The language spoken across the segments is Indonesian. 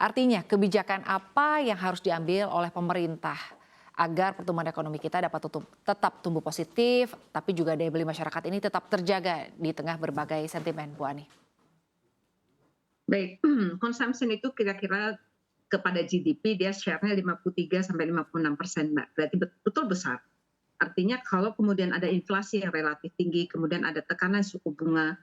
Artinya kebijakan apa yang harus diambil oleh pemerintah agar pertumbuhan ekonomi kita dapat tetap tumbuh positif, tapi juga daya beli masyarakat ini tetap terjaga di tengah berbagai sentimen, Bu Ani? Baik, consumption itu kira-kira kepada GDP dia share-nya 53-56%, Mbak. Berarti betul besar. Artinya kalau kemudian ada inflasi yang relatif tinggi, kemudian ada tekanan suku bunga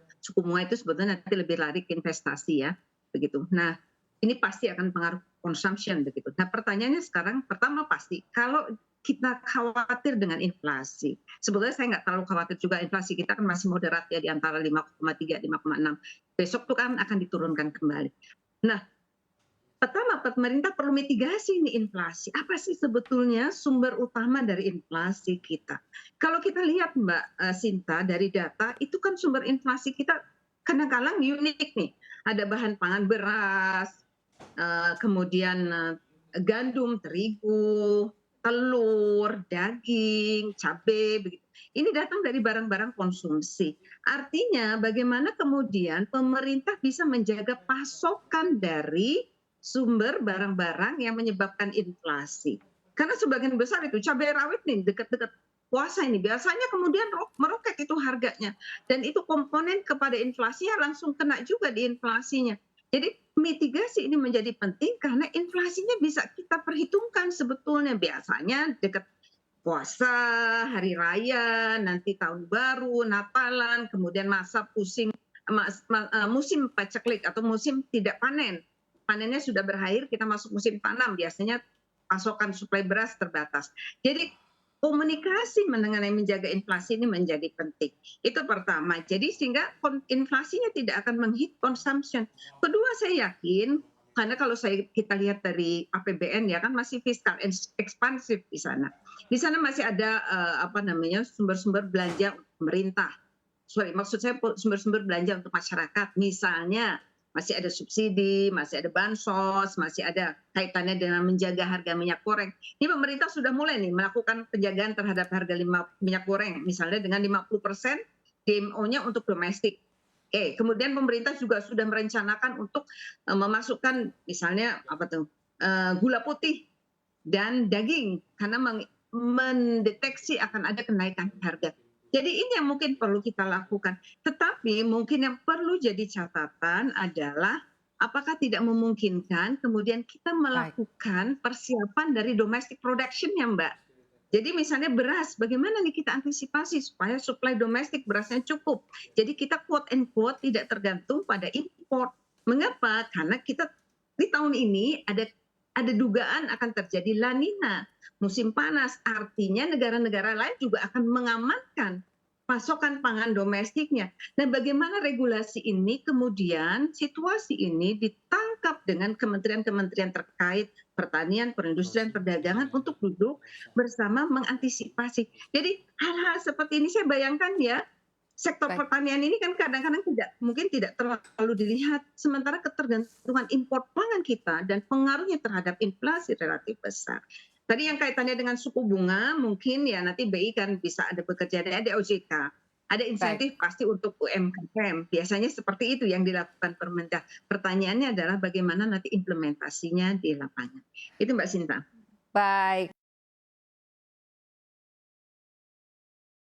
itu sebetulnya nanti lebih lari ke investasi ya, begitu. Nah, ini pasti akan pengaruh consumption begitu. Nah, pertanyaannya sekarang pertama pasti kalau kita khawatir dengan inflasi. Sebetulnya saya nggak terlalu khawatir juga, inflasi kita kan masih moderat ya di antara 5,3, 5,6. Besok tuh kan akan diturunkan kembali. Nah, pertama, pemerintah perlu mitigasi ini inflasi. Apa sih sebetulnya sumber utama dari inflasi kita? Kalau kita lihat Mbak Sinta dari data, itu kan sumber inflasi kita kadang-kadang unik nih. Ada bahan pangan beras, kemudian gandum, terigu, telur, daging, cabai, begitu. Ini datang dari barang-barang konsumsi. Artinya bagaimana kemudian pemerintah bisa menjaga pasokan dari sumber barang-barang yang menyebabkan inflasi. Karena sebagian besar itu cabai rawit nih dekat-dekat puasa ini biasanya kemudian meroket itu harganya, dan itu komponen kepada inflasinya langsung kena juga di inflasinya. Jadi mitigasi ini menjadi penting karena inflasinya bisa kita perhitungkan sebetulnya biasanya dekat puasa, hari raya, nanti tahun baru, Natalan, kemudian masa musim paceklik atau musim tidak panen. Panennya sudah berakhir, kita masuk musim tanam, biasanya pasokan suplai beras terbatas. Jadi komunikasi mengenai menjaga inflasi ini menjadi penting. Itu pertama. Jadi sehingga inflasinya tidak akan menghit consumption. Kedua, saya yakin karena kalau kita lihat dari APBN ya kan masih fiskal ekspansif di sana. Di sana masih ada sumber-sumber belanja pemerintah. Sorry, maksud saya sumber-sumber belanja untuk masyarakat. Misalnya masih ada subsidi, masih ada bansos, masih ada kaitannya dengan menjaga harga minyak goreng. Ini pemerintah sudah mulai nih melakukan penjagaan terhadap harga minyak goreng, misalnya dengan 50% DMO-nya untuk domestik. Oke, kemudian pemerintah juga sudah merencanakan untuk memasukkan misalnya gula putih dan daging karena mendeteksi akan ada kenaikan harga. Jadi ini yang mungkin perlu kita lakukan. Tetapi mungkin yang perlu jadi catatan adalah apakah tidak memungkinkan kemudian kita Baik. melakukan persiapan dari domestic production ya Mbak. Jadi misalnya beras, bagaimana nih kita antisipasi supaya suplai domestik berasnya cukup. Jadi kita quote and quote tidak tergantung pada import. Mengapa? Karena kita di tahun ini ada dugaan akan terjadi La Nina, musim panas. Artinya negara-negara lain juga akan mengamankan pasokan pangan domestiknya. Nah, bagaimana regulasi ini kemudian situasi ini ditangkap dengan kementerian-kementerian terkait pertanian, perindustrian, perdagangan untuk duduk bersama mengantisipasi. Jadi hal-hal seperti ini saya bayangkan ya, sektor Baik. pertanian ini kan kadang-kadang mungkin tidak terlalu dilihat, sementara ketergantungan impor pangan kita dan pengaruhnya terhadap inflasi relatif besar. Tadi yang kaitannya dengan suku bunga, mungkin ya nanti BI kan bisa ada bekerja ada OJK, ada Baik. insentif pasti untuk UMKM. Biasanya seperti itu yang dilakukan pemerintah. Pertanyaannya adalah bagaimana nanti implementasinya di lapangan. Itu Mbak Sinta. Baik.